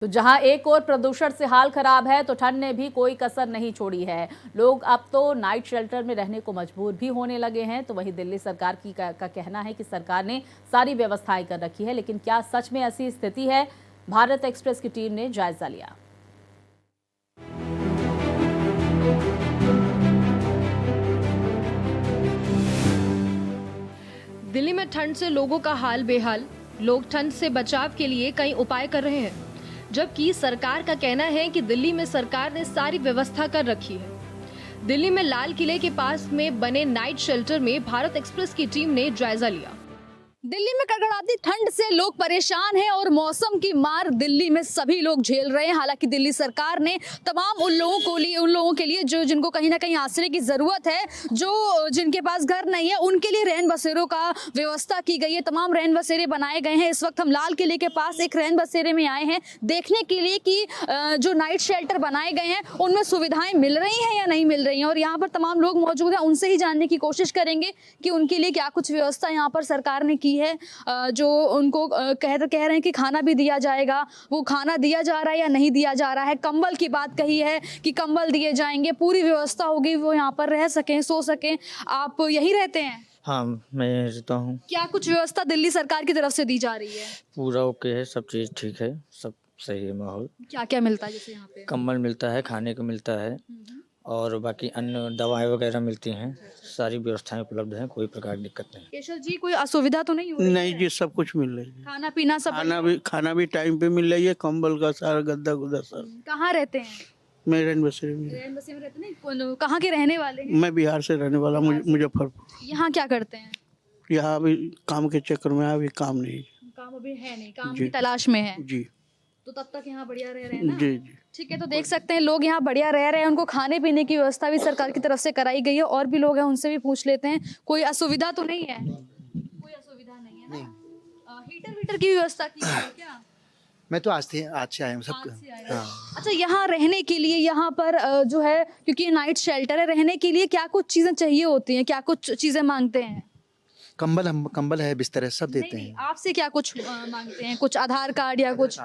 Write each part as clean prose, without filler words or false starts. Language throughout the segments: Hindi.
तो जहां एक और प्रदूषण से हाल खराब है तो ठंड ने भी कोई कसर नहीं छोड़ी है। लोग अब तो नाइट शेल्टर में रहने को मजबूर भी होने लगे हैं। तो वहीं दिल्ली सरकार का कहना है कि सरकार ने सारी व्यवस्थाएं कर रखी है, लेकिन क्या सच में ऐसी स्थिति है? भारत एक्सप्रेस की टीम ने जायजा लिया। दिल्ली में ठंड से लोगों का हाल बेहाल। लोग ठंड से बचाव के लिए कई उपाय कर रहे हैं, जबकि सरकार का कहना है कि दिल्ली में सरकार ने सारी व्यवस्था कर रखी है। दिल्ली में लाल किले के पास में बने नाइट शेल्टर में भारत एक्सप्रेस की टीम ने जायजा लिया। दिल्ली में कड़कड़ाती ठंड से लोग परेशान हैं और मौसम की मार दिल्ली में सभी लोग झेल रहे हैं। हालांकि दिल्ली सरकार ने तमाम उन लोगों के लिए जो जिनको कहीं ना कहीं आश्रय की जरूरत है, जो जिनके पास घर नहीं है, उनके लिए रैन बसेरों का व्यवस्था की गई है। तमाम रैन बसेरे बनाए गए हैं। इस वक्त हम लाल किले के पास एक रैन बसेरे में आए हैं देखने के लिए कि जो नाइट शेल्टर बनाए गए हैं उनमें सुविधाएं मिल रही हैं या नहीं मिल रही हैं। और यहाँ पर तमाम लोग मौजूद हैं, उनसे ही जानने की कोशिश करेंगे कि उनके लिए क्या कुछ व्यवस्था यहाँ पर सरकार ने की है। जो उनको कह रहे हैं कि खाना भी दिया जाएगा, वो खाना दिया जा रहा है या नहीं दिया जा रहा है। कंबल की बात कही है कि कंबल दिए जाएंगे, पूरी व्यवस्था होगी, वो यहाँ पर रह सकें, सो सकें। आप यही रहते हैं? हाँ, मैं रहता हूँ। क्या कुछ व्यवस्था दिल्ली सरकार की तरफ से दी जा रही है? पूरा ओके है, सब चीज़ ठीक है, सब सही है। माहौल क्या क्या मिलता है जैसे यहाँ पे? कंबल मिलता है, खाने को मिलता है और बाकी अन्य दवाएं वगैरह मिलती हैं। सारी व्यवस्थाएं उपलब्ध हैं, कोई प्रकार की दिक्कत नहीं। केशव जी, कोई असुविधा तो नहीं हो रही नहीं है? जी, सब कुछ मिल रही है। खाना पीना सब? खाना भी टाइम पे मिल रही है, कंबल का सारा गद्दा गुद्दा सब। कहाँ रहते हैं? मैं रैन बसेरे में। रैन बसेरे में रहते नहीं? कहाँ के रहने वाले हैं? मैं बिहार से रहने वाला, मुजफ्फरपुर। यहाँ क्या करते हैं? यहाँ अभी काम के चक्कर में अभी काम नहीं। काम अभी है नहीं, काम जी। की तलाश में है। जी तो तब तक यहाँ बढ़िया रह रहे हैं ना? जी जी। ठीक है, तो देख सकते हैं लोग यहाँ बढ़िया रह रहे हैं। उनको खाने पीने की व्यवस्था भी सरकार की तरफ से कराई गई है। और भी लोग हैं, उनसे भी पूछ लेते हैं। कोई असुविधा तो नहीं है? कोई असुविधा नहीं है ना? हीटर वीटर की व्यवस्था की है क्या? मैं तो आज से आया हूँ सब। आज से आए हैं। अच्छा, यहाँ रहने के लिए यहाँ पर जो है, क्योंकि नाइट शेल्टर है, रहने के लिए क्या कुछ चीजें चाहिए होती हैं? क्या कुछ चीजें मांगते हैं? कंबल है, बिस्तर है, सब देते नहीं, हैं। आपसे क्या कुछ मांगते हैं? कुछ आधार कार्ड या कुछ?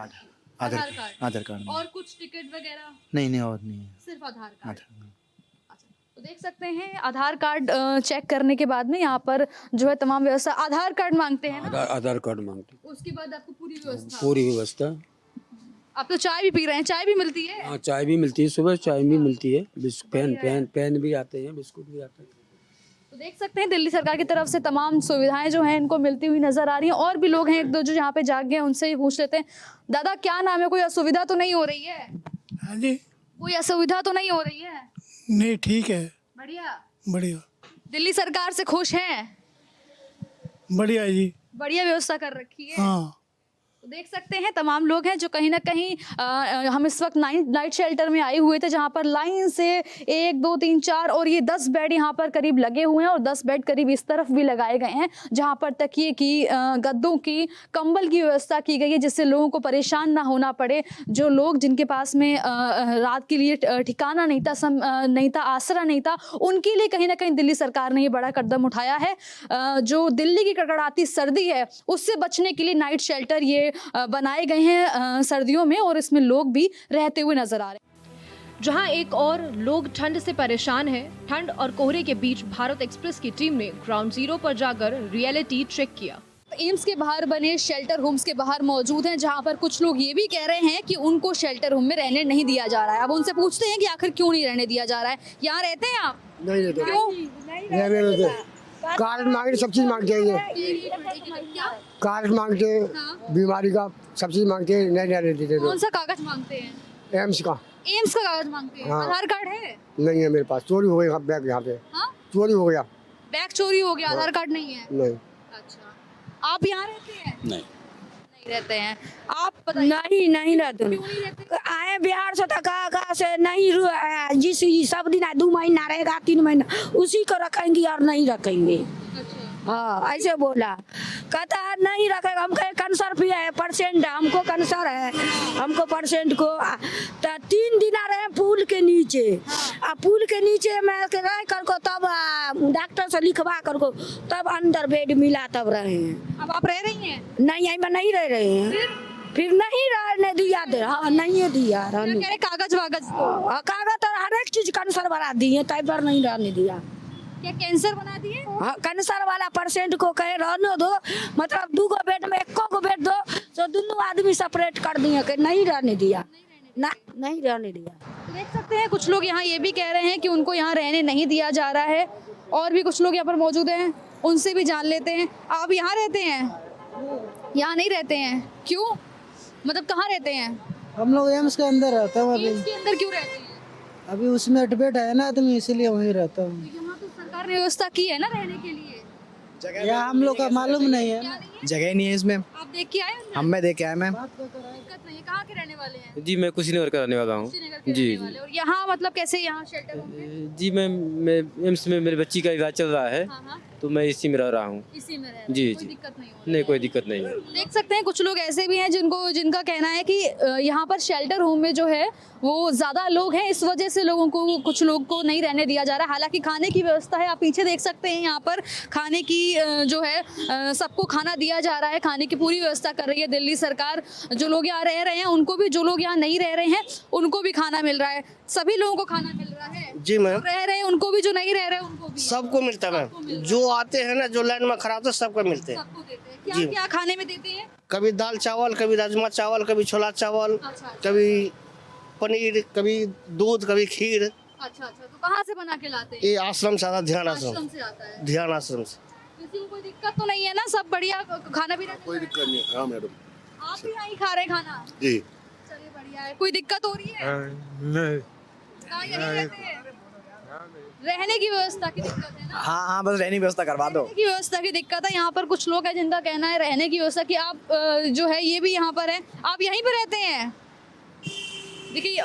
आधार कार्ड और कुछ टिकट वगैरह? नहीं और नहीं। सिर्फ आधार कार्ड। आधार। अच्छा, तो देख सकते हैं आधार कार्ड चेक करने के बाद में यहाँ पर जो है तमाम व्यवस्था। आधार कार्ड मांगते हैं ना? आधार कार्ड मांगते, उसके बाद आपको पूरी व्यवस्था? पूरी व्यवस्था। आप तो चाय भी पी रहे हैं, चाय भी मिलती है? हाँ, चाय भी मिलती है, सुबह चाय भी मिलती है, पेन भी आते हैं, बिस्कुट भी आते हैं। तो देख सकते हैं दिल्ली सरकार की तरफ से तमाम सुविधाएं जो हैं इनको मिलती हुई नजर आ रही हैं। और भी लोग हैं एक दो जो यहाँ पे जाग गए हैं, उनसे ही पूछ लेते हैं। दादा, क्या नाम है? कोई असुविधा तो नहीं हो रही है? हाँ जी। कोई असुविधा तो नहीं हो रही है? नहीं, ठीक है। बढ़िया। बढ़िया दिल्ली सरकार से खुश हैं? बढ़िया जी। बढ़िया व्यवस्था कर रखी है। हाँ। तो देख सकते हैं तमाम लोग हैं जो कहीं ना कहीं हम इस वक्त नाइट शेल्टर में आए हुए थे, जहां पर लाइन से 1 2 3 4 और ये 10 बेड यहाँ पर करीब लगे हुए हैं और 10 बेड करीब इस तरफ भी लगाए गए हैं, जहां पर तकिए की, गद्दों की, कंबल की व्यवस्था की गई है, जिससे लोगों को परेशान ना होना पड़े। जो लोग जिनके पास में रात के लिए ठिकाना नहीं था, आसरा नहीं था, उनके लिए कहीं ना कहीं दिल्ली सरकार ने ये बड़ा कदम उठाया है। जो दिल्ली की कड़कड़ाती सर्दी है उससे बचने के लिए नाइट शेल्टर ये बनाए गए हैं सर्दियों में, और इसमें लोग भी रहते हुए नजर आ रहे हैं। जहां एक और लोग ठंड से परेशान हैं। ठंड और कोहरे के बीच भारत एक्सप्रेस की टीम ने ग्राउंड जीरो पर जाकर रियलिटी चेक किया। एम्स के बाहर बने शेल्टर होम्स के बाहर मौजूद हैं, जहां पर कुछ लोग ये भी कह रहे हैं कि उनको शेल्टर होम में रहने नहीं दिया जा रहा है। अब उनसे पूछते हैं कि आखिर क्यों नहीं रहने दिया जा रहा है। यहाँ रहते हैं आप? नहीं रहते। क्यों? कार्ड मांगते, सब चीज मांगते हैं। कार्ड मांगते हैं, बीमारी का सब चीज मांगते हैं, नहीं रहने देते। कौन सा कागज मांगते हैं? एम्स का कागज मांगते हैं। हाँ। आधार कार्ड है? नहीं है मेरे पास, चोरी हो गया बैग यहाँ पे। हाँ? चोरी हो गया। बैग चोरी हो गया, आधार कार्ड नहीं है? नहीं। अच्छा, आप यहाँ रहते हैं? नहीं रहते हैं। आप बताइए। नहीं रहते। क्यों नहीं रहते? आए बिहार से कहा से नहीं जिस सब दिन 2 महीना रहेगा, 3 महीना उसी को रखेंगे और नहीं रखेंगे। अच्छा। हाँ, ऐसे बोला। कहता है नहीं रखेगा। हम कहे कैंसर भी है, पेशेंट है, हमको कैंसर है, हमको पेशेंट को। तो 3 दिन रहे पुल के नीचे। पुल के नीचे में रह कर को तब डॉक्टर से लिखवा कर को तब अंदर बेड मिला, तब रहे हैं। अब आप रह रही हैं? नहीं, मैं नहीं रह रहे हैं। फिर नहीं रहने दिया दे, हाँ नहीं दिया क्या रहने। कह रहे कागज वागज तो कागज और हर एक चीज कैंसर बना दिए, तब पर नहीं रहने दिया। क्या कैंसर बना दिए? हाँ कैंसर वाला पेशेंट को कहे रहने दो, मतलब 2 गो बेड में 1 गो बेड दो, तो दोनों आदमी सेपरेट कर दिए कि नहीं रहने दिया, ना नहीं रहने दिया। देख सकते हैं कुछ लोग यहाँ ये भी कह रहे हैं कि उनको यहाँ रहने नहीं दिया जा रहा है, और भी कुछ लोग यहाँ पर मौजूद हैं, उनसे भी जान लेते हैं। आप यहाँ रहते हैं? यहाँ नहीं रहते हैं, क्यों? मतलब कहाँ रहते हैं? हम लोग एम्स के अंदर रहते हैं अभी। इसके अंदर क्यों रहते हैं? अभी उसमें एडमिट है ना, तो मैं इसीलिए वहीं रहता हूँ। यहाँ तो सरकार ने व्यवस्था की है ना रहने के लिए। यहाँ हम लोग का मालूम नहीं है ना। जगह नहीं है इसमें। आप देख के आए अंदर? हम मैं देख के आया मैम। दिक्कत नहीं है। कहाँ के रहने वाले हैं? जी मैं कुशीनगर का रहने वाला हूँ। श्रीनगर के जी रहने वाले। और यहाँ मतलब कैसे यहाँ शेल्टर होंगे? जी मैं एम्स में मेरे बच्ची का इलाज चल रहा है, हाँ हाँ, तो मैं इसी में रह रहा हूँ। इसी में रह रहे हैं। जी, कोई जी। दिक्कत नहीं होगी। नहीं कोई दिक्कत नहीं है। देख सकते हैं कुछ लोग ऐसे भी हैं जिनका कहना है कि यहाँ पर शेल्टर होम में जो है वो ज़्यादा लोग हैं, इस वजह से लोगों को, कुछ लोग को नहीं रहने दिया जा रहा। हालांकि खाने की व्यवस्था है, आप पीछे देख सकते हैं, यहाँ पर खाने की जो है सबको खाना दिया जा रहा है, खाने की पूरी व्यवस्था कर रही है दिल्ली सरकार। जो लोग यहाँ रह रहे हैं उनको भी, जो लोग यहाँ नहीं रह रहे हैं उनको भी खाना मिल रहा है, सभी लोगों को खाना मिल रहा है। जी मैम, रह रहे हैं उनको भी, जो नहीं रह रहे हैं उनको भी, सबको मिलता है मैम। जो आते हैं ना, जो लाइन में खड़ा होते हैं, सबको मिलते हैं। सबको देते हैं। क्या क्या खाने में देते हैं? कभी दाल चावल, कभी राजमा चावल, कभी छोला चावल, अच्छा कभी पनीर, कभी दूध, कभी खीर। अच्छा, तो कहाँ से बना के लाते हैं? ये आश्रम से आता, ध्यान आश्रम आश्रम, से आता है। ध्यान आश्रम से। किसी को कोई दिक्कत तो नहीं है ना? सब बढ़िया खाना पीना? कोई दिक्कत नहीं है। हाँ मैडम आप भी यहाँ ही खा रहे हैं खाना? जी। चलिए बढ़िया है। कोई दिक्कत हो रही है? नहीं। कहाँ यहीं रहते हैं? रहने की व्यवस्था की दिक्कत है ना? हाँ बस रहने की व्यवस्था करवा दो। रहने की व्यवस्था की दिक्कत है। यहाँ पर कुछ लोग हैं जिनका कहना है रहने की व्यवस्था की। आप जो है ये भी यहाँ पर है, आप यहीं पर रहते हैं? देखिए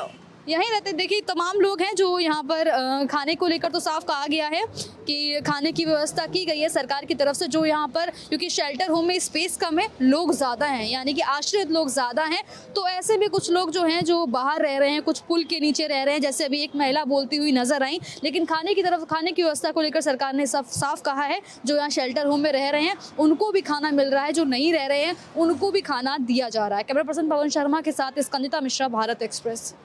यहीं रहते, देखिए तमाम लोग हैं जो यहाँ पर खाने को लेकर तो साफ कहा गया है कि खाने की व्यवस्था की गई है सरकार की तरफ से। जो यहाँ पर, क्योंकि शेल्टर होम में स्पेस कम है, लोग ज़्यादा हैं, यानी कि आश्रित लोग ज़्यादा हैं, तो ऐसे में कुछ लोग जो हैं जो बाहर रह रहे हैं, कुछ पुल के नीचे रह रहे हैं, जैसे अभी एक महिला बोलती हुई नजर आई। लेकिन खाने की व्यवस्था को लेकर सरकार ने साफ कहा है, जो यहाँ शेल्टर होम में रह रहे हैं उनको भी खाना मिल रहा है, जो नहीं रह रहे हैं उनको भी खाना दिया जा रहा है। कैमरा पर्सन पवन शर्मा के साथ स्कंदिता मिश्रा, भारत एक्सप्रेस।